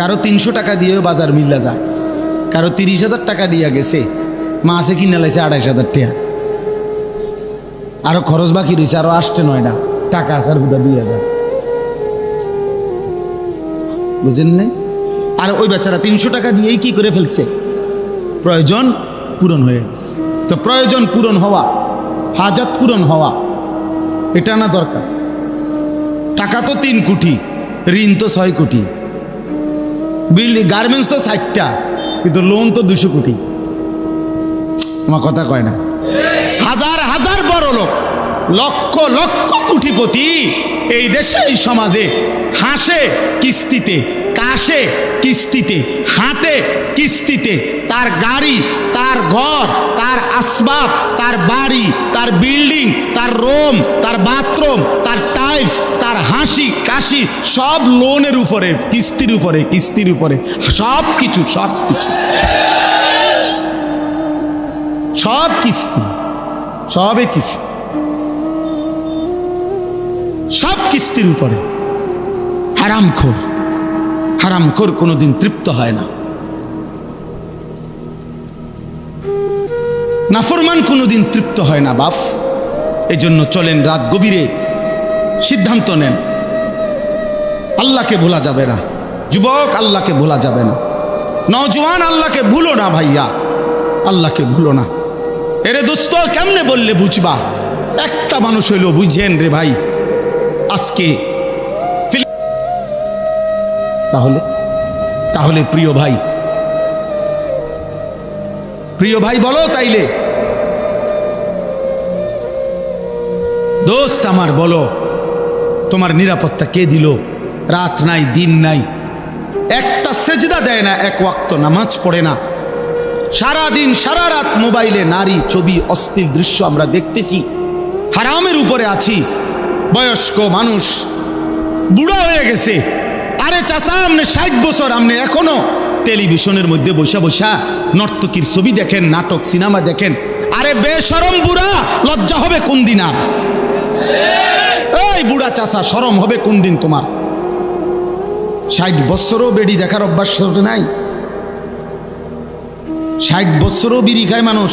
কারো 300 টাকা দিয়েও বাজার মিল্লা যায়, কারো 30,000 টাকা দিয়া গেছে, মাছে কিনে লাইছে 28,000 টাকা, আরো খরচ বাকি রয়েছে, আরো আসছে 9টা টাকা আসার বুধা 2,000, বুঝেন নাই? আর ওই বেচারা 300 টাকা দিয়েই কি করে ফেলছে, প্রয়োজন পূরণ হয়ে গেছে। তো প্রয়োজন পূরণ হওয়া, হাজাত পূরণ হওয়া, এটা না দরকার। টাকা তো 3 কোটি, ঋণ তো 6 কোটি, বিল্ডিং গার্মেন্টস তো 60টা, কিন্তু লোন তো 200 কোটি। আমার কথা কয় না? হাজার হাজার বড় লোক, লক্ষ লক্ষ কোটিপতি এই দেশে, এই সমাজে হাসে কিস্তিতে, কাশে কিস্তিতে, হাঁটে কিস্তিতে, তার গাড়ি, তার ঘর, তার আসবাব, তার বাড়ি, তার বিল্ডিং, তার রুম, তার বাথরুম, তার টাইলস, তার হাসি কাশি সব লোনের উপরে, কিস্তির উপরে, কিস্তির উপরে, সব কিছু, সব কিছু, সব কিস্তি, সবে কিস্তি, সব কিস্তির উপরে। হারামখোর, হারামখোর কোনোদিন তৃপ্ত হয় না, নাফরমান কোনোদিন তৃপ্ত হয় না বাপ। এজন্য চলেন রাত গভীরে সিদ্ধান্ত নেন, আল্লাহকে ভোলা যাবে না। যুবক, আল্লাহকে ভোলা যাবে না। নওজোয়ান, আল্লাহকে ভুলো না ভাইয়া, আল্লাহকে ভুলো না। এরে দোস্ত, কেমনে বললে বুঝবা? একটা মানুষ হইল বুঝেন রে ভাই আজকে। তাহলে তাহলে প্রিয় ভাই, প্রিয় ভাই বলো তাইলে, দোস্ত আমার বলো, তোমার নিরাপত্তা কে দিল? রাত নাই, দিন নাই, একটা সেজদা দেয় না, এক ওয়াক্ত নামাজ পড়ে না, সারা দিন সারা রাত মোবাইলে নারী ছবি, অশ্লীল দৃশ্য আমরা দেখতেছি, হারামের উপরে আছি। বয়স্ক মানুষ, বুড়া হয়ে গেছে। আরে চাচা, আপনি 60 বছর, আপনি এখনো টেলিভিশনের মধ্যে বসা বসা নর্তকীর ছবি দেখেন, নাটক সিনেমা দেখেন। আরে বেশরম বুড়া, লজ্জা হবে কোন দিন? আর এই বুড়া চাচা, শরম হবে কোন দিন তোমার? 60 বছরও বেড়ি দেখার অভ্যাস নাই, 60 বছরও বিড়ি খায় মানুষ,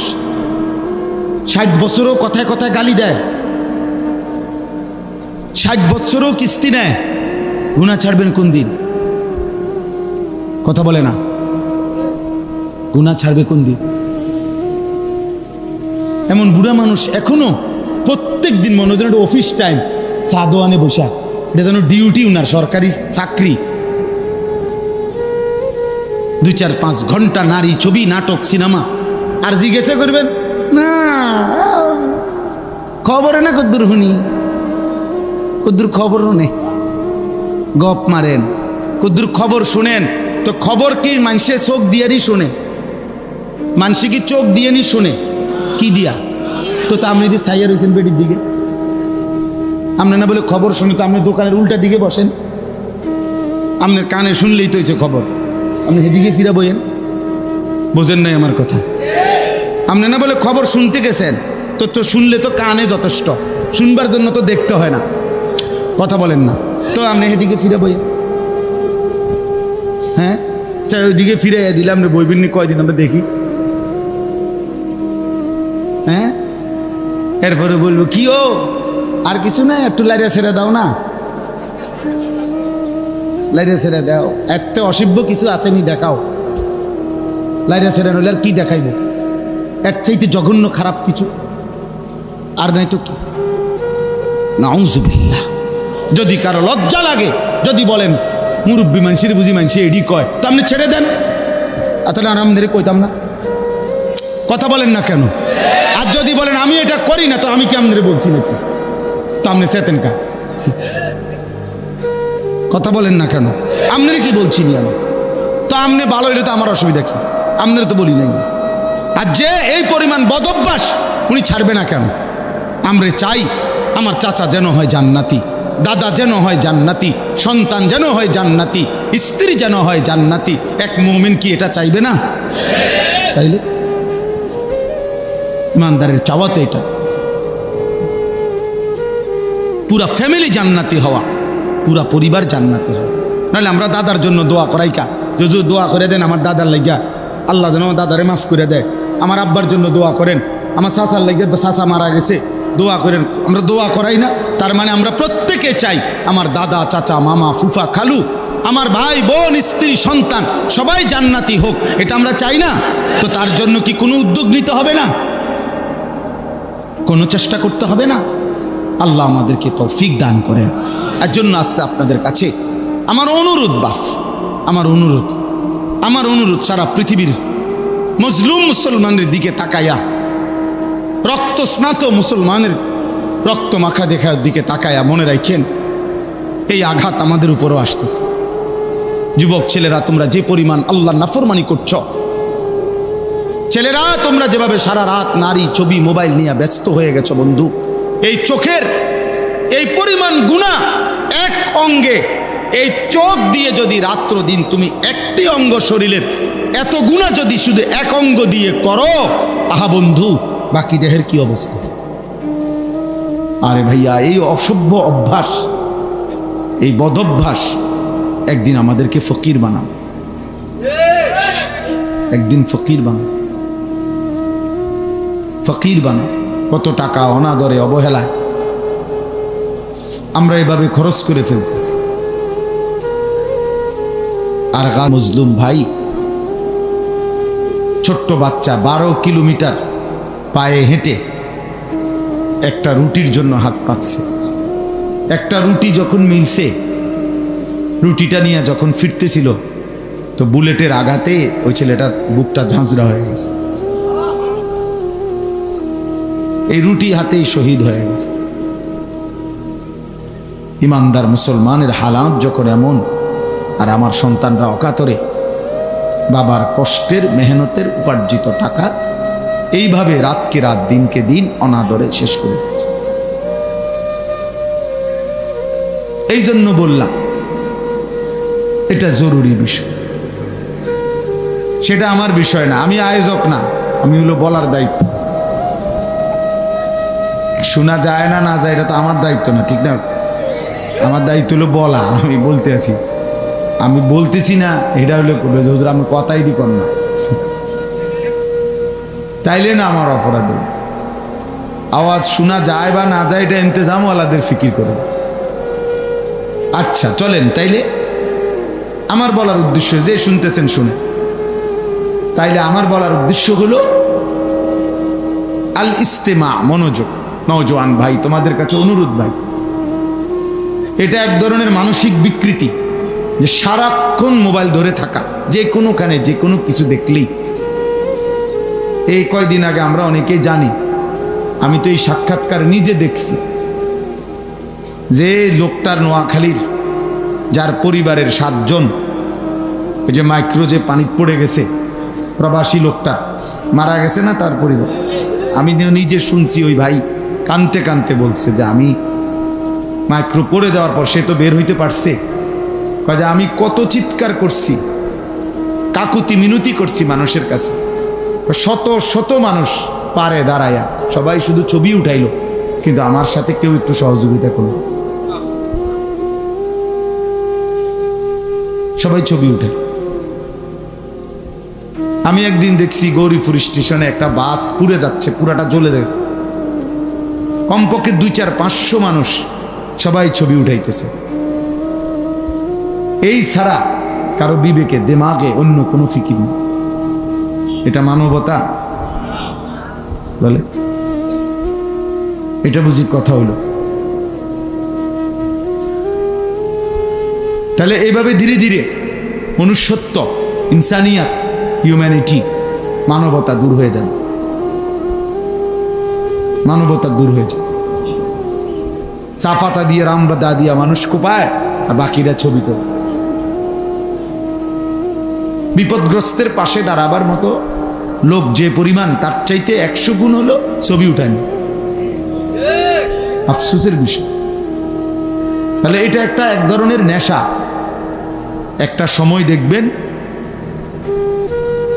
60 বছরও কথায় কথায় গালি দেয়, 60 বছরও কিস্তি নেয়। গুনাহ ছাড়বেন কোন দিন? কথা বলে না, গুনাহ ছাড়বে কোন দিন? এমন বুড়া মানুষ এখনো প্রত্যেক দিন মনে হয় অফিস টাইম, চা দোয়ানে বসা, এটা যেন ডিউটি, উনার সরকারি চাকরি। 2-4-5 ঘন্টা নারী ছবি, নাটক, সিনেমা। আর জিজ্ঞাসা করবেন না খবরে না কদ্দুর শুনি, কদ্দুর খবর শুনে গপ মারেন, কদ্দুর খবর শুনেন। তো খবর কি মানুষে চোখ দিয়ারই শোনে? মানুষে কি চোখ দিয়ে নি শোনে? কি দিয়া? তো আপনি যদি সাইয়া রয়েছেন বেটির দিকে, আপনি না বলে খবর শুনি, তো আপনি দোকানের উল্টা দিকে বসেন, আপনার কানে শুনলেই তো হয়েছে খবর, আপনি সেদিকে ফিরা বইয়েন। বোঝেন নাই আমার কথা? আপনি না বলে খবর শুনতে গেছেন, তো তো শুনলে তো কানে যথেষ্ট, শুনবার জন্য তো দেখতে হয় না। কথা বলেন না, তো আপনি সেদিকে ফিরে বইয়েন। হ্যাঁ, ওইদিকে ফিরে দিলাম রে, বইবিন কয়দিন আমরা দেখি। হ্যাঁ, এরপরে বলবো কি ও আর কিছু না, একটু লাইরা ছেড়ে দাও না, লাইরা ছেড়ে দাও, এত অসভ্য কিছু আসেনি দেখাও। লাইরা ছেড়ে নইলে আর কি দেখাইব? এর চাইতে জঘন্য খারাপ কিছু আর নাই তো কি? নাউযুবিল্লাহ। যদি কারো লজ্জা লাগে, যদি বলেন মুরব্বী মানুষের বুঝি মানুষ এডি কয়, তো আপনি ছেড়ে দেন, তাহলে আর আমাদের কইতাম না। কথা বলেন না কেন? আর যদি বলেন আমি এটা করি না, তো আমি কি আমাদের বলছি নাকি? তো আপনি চেতেন কা? কথা বলেন না কেন? আপনার কি বলছি নি আমি? তো আপনি ভালো হইলে তো আমার অসুবিধা কি? আপনার তো বলি নাই। আর যে এই পরিমাণ বদভ্যাস, উনি ছাড়বে না কেন? আমরা চাই আমার চাচা যেন হয় জান্নাতি, দাদা যেন হয় জান্নাতি, সন্তান যেন হয় জান্নাতি, স্ত্রী যেন হয় জান্নাতি। এক মুমিন কি এটা চাইবে না? তাইলে ইমানদারের চাওয়া তো এটা, পুরা ফ্যামিলি জান্নাতি হওয়া, পুরা পরিবার জান্নাতি হওয়া। নাহলে আমরা দাদার জন্য দোয়া করাই কা, যদি দোয়া করে দেন আমার দাদার লাগিয়া, আল্লাহ যেন আমার দাদারে মাফ করে দেয়। আমার আব্বার জন্য দোয়া করেন, আমার চাচার লাগিয়া, চাচা মারা গেছে, দোয়া করেন। আমরা দোয়া করাই না, তার মানে আমরা প্রত্যেকে চাই আমার দাদা, চাচা, মামা, ফুফা, খালু, আমার ভাই, বোন, স্ত্রী, সন্তান সবাই জান্নাতি হোক, এটা আমরা চাই না? তো তার জন্য কি কোনো উদ্যোগ নিতে হবে না? কোনো চেষ্টা করতে হবে না? আল্লাহ আমাদেরকে তৌফিক দান করেন। এর জন্য আজকে আপনাদের কাছে আমার অনুরোধ, বাপ, আমার অনুরোধ সারা পৃথিবীর মজলুম মুসলমানের দিকে তাকায়া, রক্ত স্নাত মুসলমানের রক্ত মাখা দেখার দিকে তাকায়া মনে রাখেন এই আঘাত আমাদের উপরও আসতেছে। যুবক ছেলেরা, তোমরা যে পরিমাণ আল্লাহর নাফরমানি করছ, ছেলেরা তোমরা যেভাবে সারা রাত নারী, ছবি, মোবাইল নিয়ে ব্যস্ত হয়ে গেছো বন্ধু, এই চোখের এই পরিমাণ গুনাহ এক অঙ্গে, এই চোখ দিয়ে যদি রাত্র দিন তুমি একটি অঙ্গ শরীরের এত গুনাহ যদি শুধু এক অঙ্গ দিয়ে করো, আহা বন্ধু, বাকি দেহের কি অবস্থা? আরে ভাইয়া, এই অসভ্য অভ্যাস, এই বদভ্যাস একদিন আমাদেরকে ফকির বানাবে, একদিন ফকির বানাবে। কত টাকা অনাদরে, অবহেলায় আমরা এভাবে খরচ করে ফেলতেছি। আর মজলুম ভাই, ছোট্ট বাচ্চা 12 কিলোমিটার পায়ে হেঁটে একটা রুটির জন্য হাত পাচ্ছে। একটা রুটি যখন মিলছে, রুটিটা নিয়ে যখন ফিরতেছিল, তো বুলেটের আঘাতে ওই ছেলেটার বুকটা ঝাঁঝরা হয়ে গেছে। এই রুটি হাতেই শহীদ হয়ে গেছে। ইমানদার মুসলমানের হালাত যখন এমন, আর আমার সন্তানরা অকাতরে বাবার কষ্টের, মেহনতের উপার্জিত টাকা এইভাবে রাতকে রাত, দিনকে দিন অনাদরে শেষ করে দিচ্ছে। এই জন্য বললাম এটা জরুরি বিষয়। সেটা আমার বিষয় না, আমি আয়োজক না, আমি হলো বলার দায়িত্ব। শোনা যায় না না যায় এটা তো আমার দায়িত্ব না, ঠিক না? আমার দায়িত্ব হলো বলা। আমি বলতে আছি, আমি বলতেছি না, এটা হলো হুজুর আমি কথাই দি কর না, তাইলে না আমার অপরাধ। আওয়াজ শোনা যায় বা না যায় এটা ইন্তেজামওয়ালাদের ফিকির করে। আচ্ছা চলেন, তাইলে আমার বলার উদ্দেশ্য, যে শুনতেছেন শুনে, তাইলে আমার বলার উদ্দেশ্য হলো আল ইস্তেমা, মনোযোগ। নওজোয়ান ভাই, তোমাদের কাছে অনুরোধ ভাই, এটা এক ধরনের মানসিক বিকৃতি যে সারাক্ষণ মোবাইল ধরে থাকা, যে কোনোখানে যে কোনো কিছু দেখলেই। এই কয়দিন আগে আমরা অনেকেই জানি, আমি তো এই সাক্ষাৎকার নিজে দেখছি, যে লোকটার নোয়াখালীর, যার পরিবারের 7 জন, ওই যে মাইক্রো যে পানি পড়ে গেছে, প্রবাসী লোকটা মারা গেছে না, তার পরিবার। আমি নিজে শুনছি, ওই ভাই কানতে কানতে বলছে যে আমি মাইক্রো পড়ে যাওয়ার পর, সে তো বের হইতে পারছে, যে আমি কত চিৎকার করছি, কাকুতি মিনতি করছি মানুষের কাছে, শত শত মানুষ পারে দাঁড়ায়া, সবাই শুধু ছবি উঠাইলো, কিন্তু আমার সাথে কেউ একটু সহযোগিতা করলো, সবাই ছবি উঠাই। আমি একদিন দেখছি গৌরীপুর স্টেশনে একটা বাস পুড়ে যাচ্ছে, পুরাটা জ্বলে যাচ্ছে, কমপক্ষে 200-500 মানুষ সবাই ছবি উঠাইতেছে। এই ছাড়া কারো বিবেকে, দিমাগে অন্য কোনো ফিকির নেই। এটা মানবতা বলে? এটা বুঝি কথা হলো? তাহলে এইভাবে ধীরে ধীরে মনুষ্যত্ব, ইনসানিয়াত, হিউম্যানিটি, মানবতা দূর হয়ে যাবে, মানবতা দূর হয়ে যাবে। চা পাতা দিয়ে, রামবাদা দিয়া মানুষ কোপায়, আর বাকিরা ছবি তোলে। বিপদগ্রস্তের পাশে দাঁড়াবার মতো লোক যে পরিমাণ, তার চাইতে 100 গুণ হলো ছবি উঠায়নি। আফসোসের বিষয়। তাহলে এটা একটা এক ধরনের নেশা। একটা সময় দেখবেন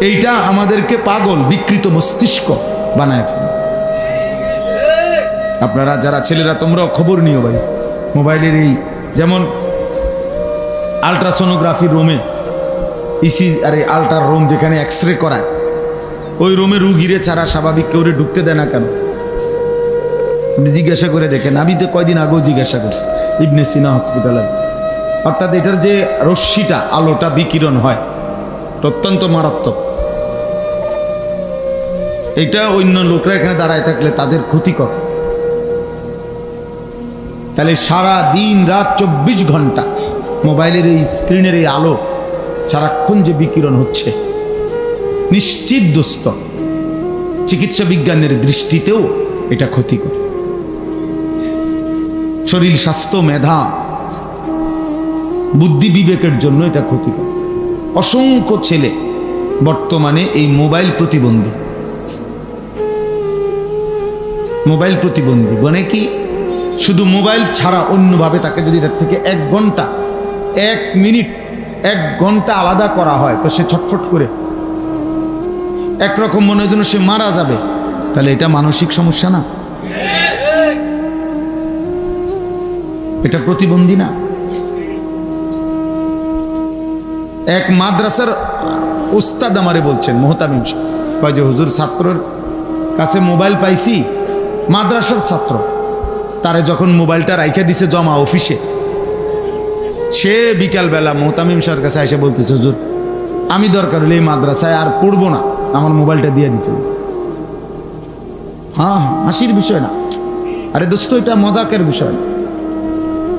এইটা আমাদেরকে পাগল, বিকৃত মস্তিষ্ক বানায় ফেলে। আপনারা যারা ছেলেরা, তোমরাও খবর নিও ভাই, মোবাইলের এই যেমন আলট্রাসোনোগ্রাফি রুমে আলট্রার রুম যেখানে এক্স রে করায়, ওই রুমে রুগীরে ছাড়া স্বাভাবিক কেউ ঢুকতে দেয় না কেন? জিজ্ঞাসা করে দেখেন। আমি তো কয়দিন আগেও জিজ্ঞাসা করছি ইবনে সিনা হসপিটালে। অর্থাৎ এটার যে রশ্মিটা, আলোটা বিকিরণ হয়, অত্যন্ত মারাত্মক। এটা অন্য লোকরা এখানে দাঁড়ায় থাকলে তাদের ক্ষতিকর। তাহলে সারা দিন রাত 24 ঘন্টা মোবাইলের এই স্ক্রিনের এই আলো সারাক্ষণ যে বিকিরণ হচ্ছে, নিশ্চিত দোস্ত চিকিৎসা বিজ্ঞানের দৃষ্টিতেও এটা ক্ষতিকর। শরীর স্বাস্থ্য, মেধা, বুদ্ধি বিবেকের জন্য এটা ক্ষতিকর। অসংখ্য ছেলে বর্তমানে এই মোবাইল প্রতিবন্ধী। মোবাইল প্রতিবন্ধী মানে কি? শুধু মোবাইল ছাড়া অন্যভাবে তাকে যদি এটার থেকে 1 ঘন্টা 1 মিনিট 1 ঘন্টা আলাদা করা হয় তো সে ছটফট করে, একরকম মনে হয় যেন সে মারা যাবে। তাহলে এটা মানসিক সমস্যা না? এটা প্রতিবন্ধী না? এক মাদ্রাসার উস্তাদ আমারে বলছেন, মোহতামিম সাহেব, কয় যে হুজুর ছাত্রের কাছে মোবাইল পাইছি, মাদ্রাসার ছাত্র, তারে যখন মোবাইলটা রাইখা দিছে জমা অফিসে, সে বিকালবেলা মোহতামিম সাহের কাছে এসে বলতেছে, হুজুর আমি দরকার হলে এই মাদ্রাসায় আর পড়বো না, আমার মোবাইলটা দিয়ে দিতে হবে। হ্যাঁ, হাসির বিষয় না। আরে দোস্ত, এটা মজাকের বিষয়,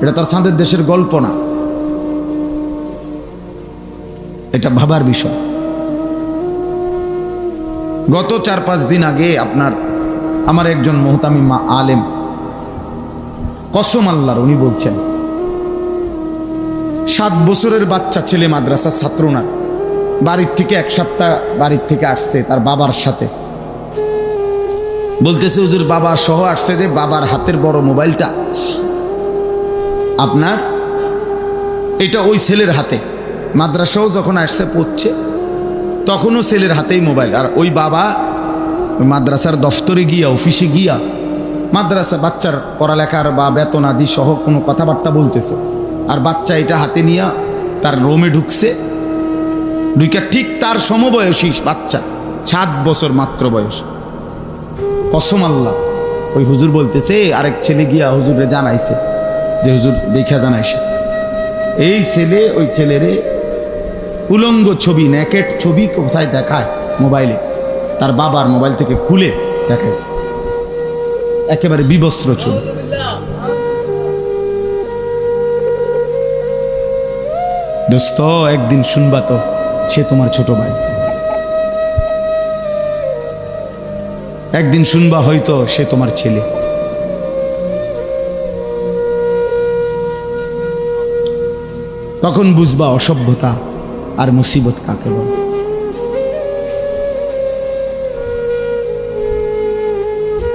এটা তার চাঁদের দেশের গল্প না, এটা ভাবার বিষয়। গত 4-5 দিন আগে আমার একজন মোহতামিম আলেম, কসম আল্লাহর, উনি বলছেন 7 বছরের বাচ্চা ছেলে, মাদ্রাসার ছাত্র না, বাড়ির থেকে 1 সপ্তাহ বাড়ির থেকে আসছে তার বাবার সাথে। বলতেছে হুজুর বাবা সহ আসছে, যে বাবার হাতের বড় মোবাইলটা আপনার, এটা ওই ছেলের হাতে। মাদ্রাসাও যখন আসছে পড়ছে তখনও ছেলের হাতেই মোবাইল। আর ওই বাবা মাদ্রাসার দফতরে গিয়া, অফিসে গিয়া মাদ্রাসা বাচ্চার পড়ালেখার বা বেতন আদি সহ কোনো কথাবার্তা বলতেছে, আর বাচ্চা এটা হাতে নিয়ে তার রুমে ঢুকছে। ঢুকে ঠিক তার সমবয়সী বাচ্চা, 7 বছর মাত্র বয়স। কসম আল্লাহ, ওই হুজুর বলতেছে আরেক ছেলে গিয়া হুজুরে জানাইছে যে হুজুর দেখা জানাইছে, এই ছেলে ওই ছেলেরে উলঙ্গ ছবি, নেকেট ছবি কোথায় দেখায় মোবাইলে, তার বাবার মোবাইল থেকে খুলে দেখায়, একেবারে বিবস্ত্র ছবি। দোস্ত একদিন শুনবা তো, সে তোমার ছোট ভাই। একদিন শুনবা হয়তো সে তোমার ছেলে। তখন বুঝবা অসভ্যতা আর মুসিবত কাকে বলে।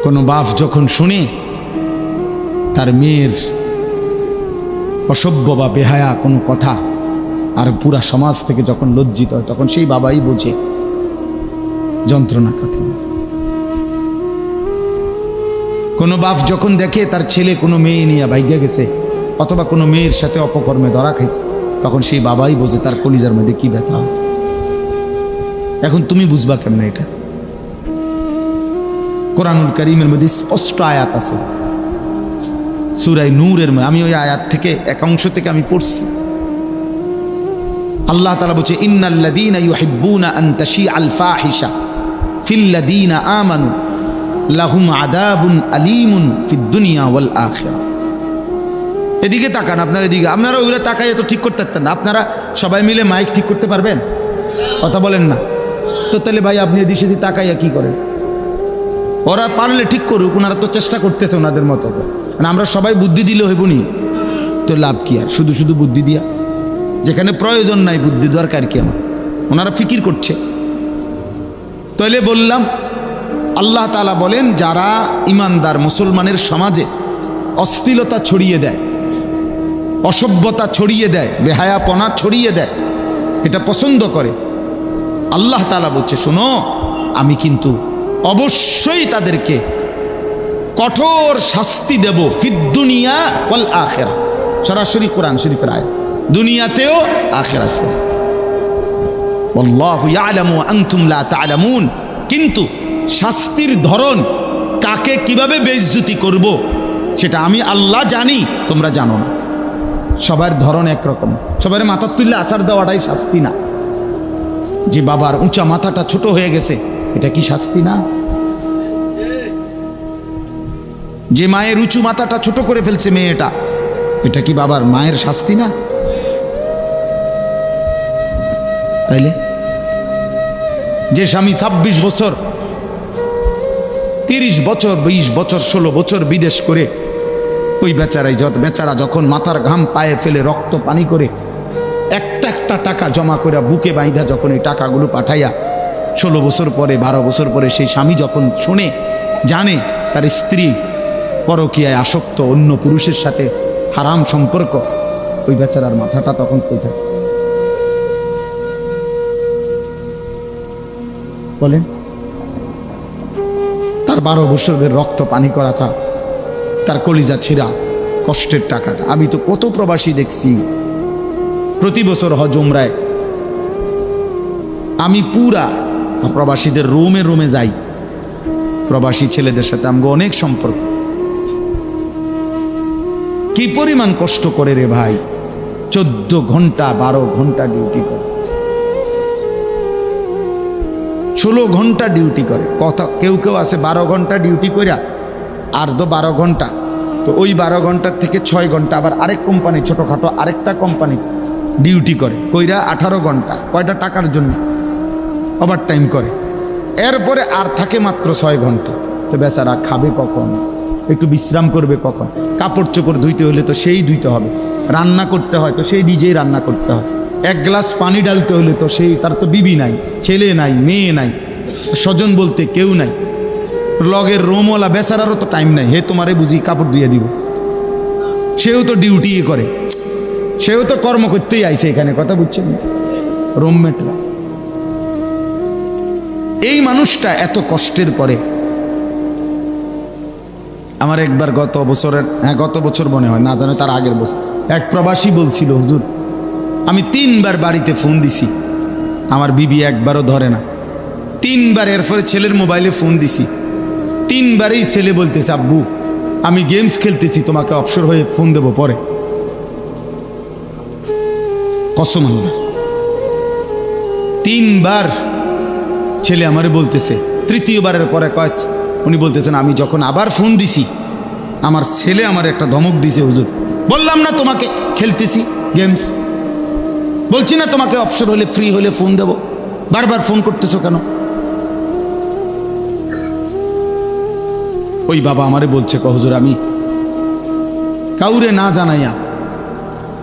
কোনো বাপ যখন শুনে তার মেয়ের অসভ্য বা বেহায়া কোনো কথা, আর পুরা সমাজ থেকে যখন লজ্জিত হয়, তখন সেই বাবাই বোঝে যন্ত্রণা কাকে বলে। কোনো বাপ যখন দেখে তার ছেলে কোনো মেয়ে নিয়ে ভাগ্যে গেছে, অথবা কোনো মেয়ের সাথে অপকর্মে ধরা খাইছে, তখন সেই বাবাই বোঝে তার কলিজার মধ্যে কি ব্যথা। এখন তুমি বুঝবা কেমনে এটা? কোরআনুল কারীমের মধ্যে স্পষ্ট আয়াত আছে, সূরা নূরের মধ্যে। আমি ওই আয়াত থেকে এক অংশ থেকে আমি পড়ছি। আল্লাহ তাআলা বলছে, ইন্নাল্লাযীনা ইউহিব্বুনা আন তাশিআল ফাহিশা ফিল্লাযীনা আমানু লাহুম আযাবুন আলীমুন ফিদ দুনিয়া ওয়াল আখিরাহ। এদিকে তাকান, আপনারা এদিকে, আপনারা ওইগুলো তাকাইয়ে তো ঠিক করতে পারতেন না। আপনারা সবাই মিলে মাইক ঠিক করতে পারবেন? কথা বলেন না তো। তাহলে ভাই আপনি এদিকে সেদিকে তাকাইয়া কি করেন? ওরা পারলে ঠিক করুক, ওনারা তো চেষ্টা করতেছে ওনাদের মতো। আমরা সবাই বুদ্ধি দিলে হইব নি? তো লাভ কি আর শুধু শুধু বুদ্ধি দিয়া? যেখানে প্রয়োজন নাই বুদ্ধি দরকার কি আমার? ওনারা ফিকির করছে। তাইলে বললাম, আল্লাহ তাআলা বলেন, যারা ইমানদার মুসলমানের সমাজে অশ্লীলতা ছড়িয়ে দেয়, অসভ্যতা ছড়িয়ে দেয়, বেহায়াপনা ছড়িয়ে দেয়, এটা পছন্দ করে, আল্লাহ তাআলা বলছে, শোনো আমি কিন্তু অবশ্যই তাদেরকে কঠোর শাস্তি দেব ফিদ দুনিয়া ওয়াল আখিরাহ। সরাসরি কোরআন শরীফের আয়াত। দুনিয়াতেও আখিরাতেও। আল্লাহু ইয়ালামু ওয়া আনতুম লা তা'লামুন। কিন্তু শাস্তির ধরন, কাকে কিভাবে বেইজ্জতি করব, সেটা আমি আল্লাহ জানি, তোমরা জানো না। সবার ধরন একরকম। সবার মাথা তুললে আছাড় দেওয়াটাই শাস্তি না? যে বাবার উঁচা মাথাটা ছোট হয়ে গেছে, এটা কি শাস্তি না? যে মায়ের উঁচু মাথাটা ছোট করে ফেলছে মেয়েটা, এটা কি বাবার মায়ের শাস্তি না? তাইলে যে স্বামী 26 বছর 30 বছর 20 বছর 16 বছর বিদেশ করে, ওই বেচারা যখন মাথার ঘাম পায়ে ফেলে রক্ত পানি করে একটা একটা টাকা জমা করে বুকে বাইন্ধা যখন এই টাকাগুলো পাঠাইয়া 16 বছর পরে 12 বছর পরে সেই স্বামী যখন শুনে জানে তার স্ত্রী পরকীয়ায় আসক্ত, অন্য পুরুষের সাথে হারাম সম্পর্ক, ওই বেচারার মাথাটা তখন কই থাকে বলেন? তার 12 বছরের রক্ত পানি করাটা, তার কলিজা ছিঁড়া কষ্টের টাকাটা। আমি তো কত প্রবাসী দেখছি প্রতি বছর হজ উমরায়, আমি পুরা প্রবাসীদের রুমে রুমে যাই, প্রবাসী ছেলেদের সাথে আমাকে অনেক সম্পর্ক। কি পরিমাণ কষ্ট করে রে ভাই, 14 ঘন্টা 12 ঘন্টা ডিউটি করে, 16 ঘন্টা ডিউটি করে। কথা কেউ কেউ আছে 12 ঘন্টা ডিউটি কইরা আর তো 12 ঘন্টা, তো ওই 12 ঘন্টার থেকে 6 ঘন্টা আবার আরেক কোম্পানি, ছোটোখাটো আরেকটা কোম্পানি ডিউটি করে, কইরা 18 ঘন্টা। কয়টা টাকার জন্য? ওভার টাইম করে। এরপরে আর থাকে মাত্র 6 ঘন্টা। তো বেচারা খাবে কখন, একটু বিশ্রাম করবে কখন? কাপড় চোপড় ধুইতে হলে তো সেই ধুইতে হবে, রান্না করতে হয় তো সেই নিজেই রান্না করতে হয়, এক গ্লাস পানি ডালতে হলে তো সেই, তার তো বিবি নাই, ছেলে নাই, মেয়ে নাই, স্বজন বলতে কেউ নাই, লগের রোমওয়ালা বেচারারও তো টাইম নাই, হে তোমারে বুঝি কাপড় ধুয়ে দিব। সেও তো ডিউটি করে, সেও তো কর্ম করতেই আইছে এখানে, কথা বুঝছেন? রুমমেটরা। এই মানুষটা এত কষ্টের পরে, আমার একবার গত বছর মনে হয়, না জানে তার আগের বছর, এক প্রবাসী বলছিল, হুজুর আমি 3 বার বাড়িতে ফোন দিছি, আমার বিবি একবারও ধরে না। 3 বার এরপরে ছেলের মোবাইলে ফোন দিছি, 3 বারেই ছেলে বলতেছে, আব্বু আমি গেমস খেলতেছি, তোমাকে অবসর হয়ে ফোন দেবো পরে। কসম আল্লাহ, 3 বার ছেলে আমারে বলতেছে। তৃতীয়বারের পরে উনি বলতেছেন, আমি যখন আবার ফোন দিছি, আমার ছেলে আমার একটা ধমক দিছে, হুজুর বললাম না তোমাকে খেলতেছি গেমস, বলছি না তোমাকে অবসর হলে ফ্রি হলে ফোন দেব, বারবার ফোন করতেছো কেন? ওই বাবা আমারে বলছে, হুজুর আমি কাউরে না জানাইয়া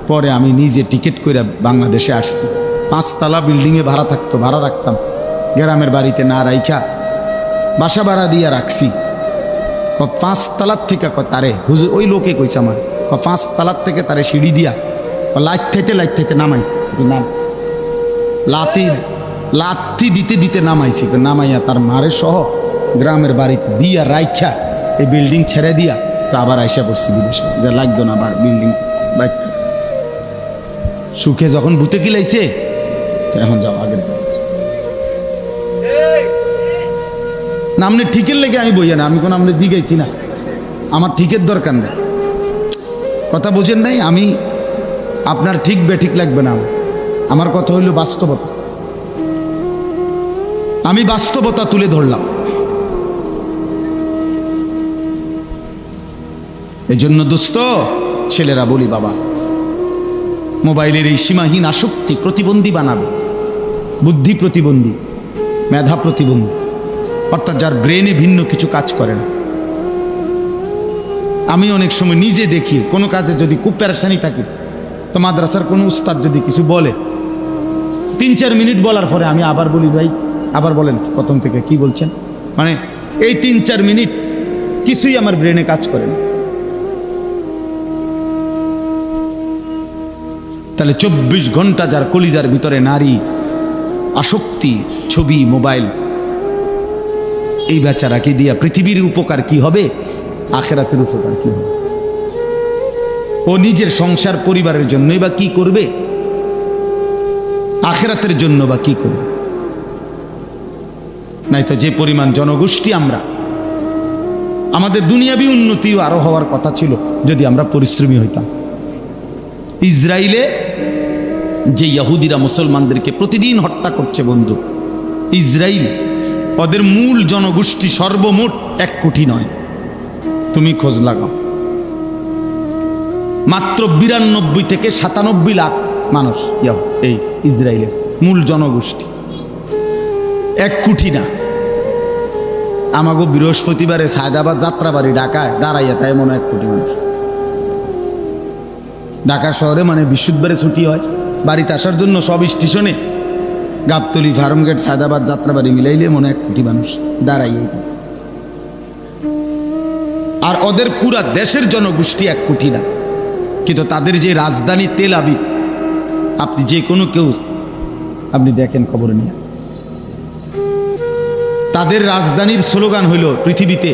পরে আমি নিজে টিকিট করে বাংলাদেশে আসছি। 5 তলা বিল্ডিংয়ে ভাড়া রাখতাম, গ্রামের বাড়িতে না রাইখা বাসা ভাড়া দিয়ে রাখছি। 5 তলার থেকে তারে হুজুর, ওই লোকে কইছে আমার, 5 তলার থেকে তারে সিঁড়ি দিয়া লাইতে নামাইছে, নাম লাথি দিতে নামাইছি, নামাইয়া তার মারে সহ গ্রামের বাড়িতে দিয়া রাইখা এই বিল্ডিং ছেড়ে দিয়া তো আবার আইসা পড়ছি বিদেশে, যে লাগতো না আবার বিল্ডিং রাইখা। সুখে যখন ভূতে কিলাইছে, তো এখন যাও, আগের যাচ্ছে না। আপনি ঠিকের লেগে আমি বইয়া না, আমি কোনো আপনি জিগাইছি না, আমার ঠিকের দরকার নেই, কথা বোঝেন নাই? আমি আপনার ঠিক বেঠিক লাগবে না, আমার কথা হইল বাস্তবতা, আমি বাস্তবতা তুলে ধরলাম। এই জন্য দোস্ত ছেলেরা বলি, বাবা মোবাইলের এই সীমাহীন আসক্তি প্রতিবন্ধী বানাবে, বুদ্ধি প্রতিবন্ধী, মেধা প্রতিবন্ধী, অর্থাৎ যার ব্রেনে ভিন্ন কিছু কাজ করে না। আমি অনেক সময় নিজে দেখি কোনো কাজে যদি খুব পেরেশানি থাকি, তো মাদ্রাসার কোনো উস্তাদ যদি কিছু বলে, 3-4 মিনিট বলার পরে আমি আবার বলি, ভাই আবার বলেন প্রথম থেকে কি বলছেন, মানে এই 3-4 মিনিট কিছুই আমার ব্রেনে কাজ করে না। তাহলে 24 ঘন্টা যার কলিজার ভিতরে নারী আসক্তি, ছবি, মোবাইল, এই বেচারাকে দিয়া পৃথিবীর উপকার কি হবে, আখিরাতের উপকার কি হবে? ও নিজের সংসার পরিবারের জন্যই বা কি করবে, আখিরাতের জন্য বা কি করবে? নাই তো যে পরিমাণ জনগোষ্ঠী আমরা, আমাদের দুনিয়াবি উন্নতিও আরো হওয়ার কথা ছিল যদি আমরা পরিশ্রমী হইতাম। ইসরায়েলে যে ইহুদিরা মুসলমানদেরকে প্রতিদিন হত্যা করছে বন্ধু, ইসরায়েল ওদের মূল জনগোষ্ঠী সর্বমোট 1 কোটি নয়। তুমি খোঁজ লাগাও, মাত্র 92 থেকে 97 লাখ মানুষ এই ইসরায়েলের মূল জনগোষ্ঠী, 1 কোটি না। আমাগো বৃহস্পতিবারে সায়দাবাদ যাত্রাবাড়ি ঢাকায় দাঁড়াইয়া তাই মনে 1 কোটি মানুষ। ঢাকা শহরে মানে বৃহস্পতিবারে ছুটি হয়, বাড়িতে আসার জন্য সব স্টেশনে গাবতলী, ফার্মগেট, সায়দাবাদ, যাত্রাবাড়ি মিলাইলে মনে 1 কোটি মানুষ দাঁড়াইয়া। আর ওদের পুরা দেশের জনগোষ্ঠী 1 কোটি না, কিন্তু তাদের যে রাজধানী তেল আবিব, আপনি যে কোনো কেউ আপনি দেখেন খবর নিয়ে, তাদের রাজধানীর স্লোগান হইল পৃথিবীতে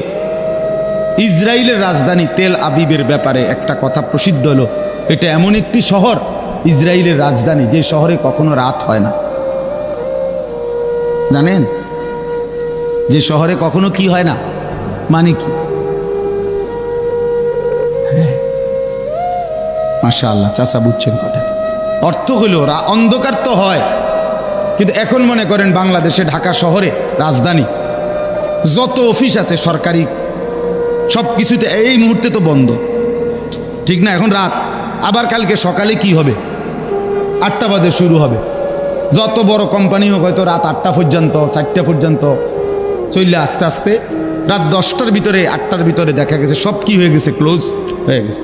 ইসরায়েলের রাজধানী তেল আবিবের ব্যাপারে একটা কথা প্রসিদ্ধ হলো, এটা এমন একটি শহর ইসরায়েলের রাজধানী যে শহরে কখনো রাত হয় না। জানেন যে শহরে কখনো কি হয় না মানে কি? মাশাআল্লাহ, চাচা বুঝছেন কথা। অর্থ হইল অন্ধকার তো হয়, কিন্তু এখন মনে করেন বাংলাদেশে ঢাকা শহরে রাজধানী যত অফিস আছে সরকারি সব কিছুতে এই মুহূর্তে তো বন্ধ, ঠিক না? এখন রাত, আবার কালকে সকালে কি হবে? 8টা বাজে শুরু হবে। যত বড় কোম্পানি হোক হয়তো রাত 8টা পর্যন্ত, 4টা পর্যন্ত চললে আস্তে আস্তে রাত 10টার ভিতরে, 8টার ভিতরে দেখা গেছে সব কি হয়ে গেছে, ক্লোজ হয়ে গেছে।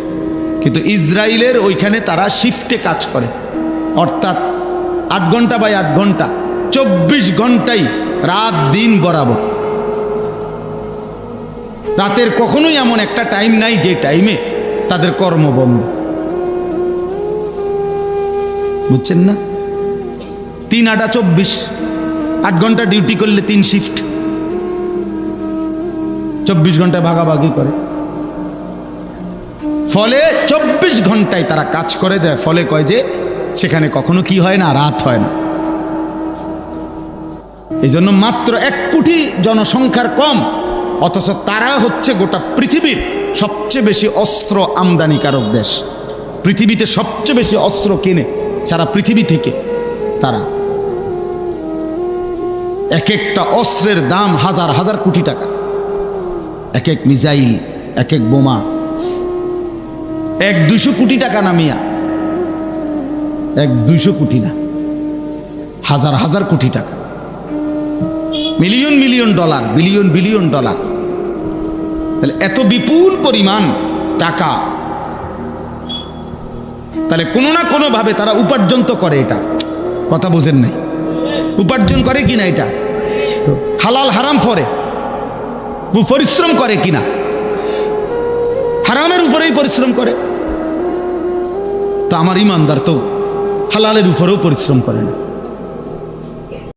কিন্তু ইসরায়েলের ওইখানে তারা শিফটে কাজ করে, অর্থাৎ 8 ঘন্টা বাই 8 ঘন্টা, 24 ঘন্টাই রাত দিন বরাবর। রাতের কখনোই এমন একটা টাইম নাই যে টাইমে তাদের কর্ম বন্ধ। বুঝছেন না? 3 8 24, 8 ঘন্টা ডিউটি করলে 3 শিফট, 24 ঘন্টা ভাগাভাগি করে। ফলে 24 ঘন্টায় তারা কাজ করে যায়, ফলে কয় যে সেখানে কখনো কি হয় না, রাত হয় না। এই জন্য মাত্র 1 কোটি জনসংখ্যার কম, অথচ তারা হচ্ছে গোটা পৃথিবীর সবচেয়ে বেশি অস্ত্র আমদানিকারক দেশ। পৃথিবীতে সবচেয়ে বেশি অস্ত্র কেনে সারা পৃথিবী থেকে তারা। এক একটা অস্ত্রের দাম হাজার হাজার কোটি টাকা, এক এক মিসাইল, এক এক বোমা 1-200 কোটি টাকা না মিয়া, 1-200 কোটি না, হাজার হাজার কোটি টাকা, million million dollar, billion billion dollar. তাহলে এত বিপুল পরিমাণ টাকা, তাহলে কোনো না কোনো ভাবে তারা উপার্জন তো করে। এটা কথা বুঝেন নাই? উপার্জন করে কিনা? এটা তো হালাল হারাম ফরে পরিশ্রম করে কিনা? হারামের উপরেই পরিশ্রম করে। তো আমার ইমানদার তো হালালের উপরেও পরিশ্রম করে না।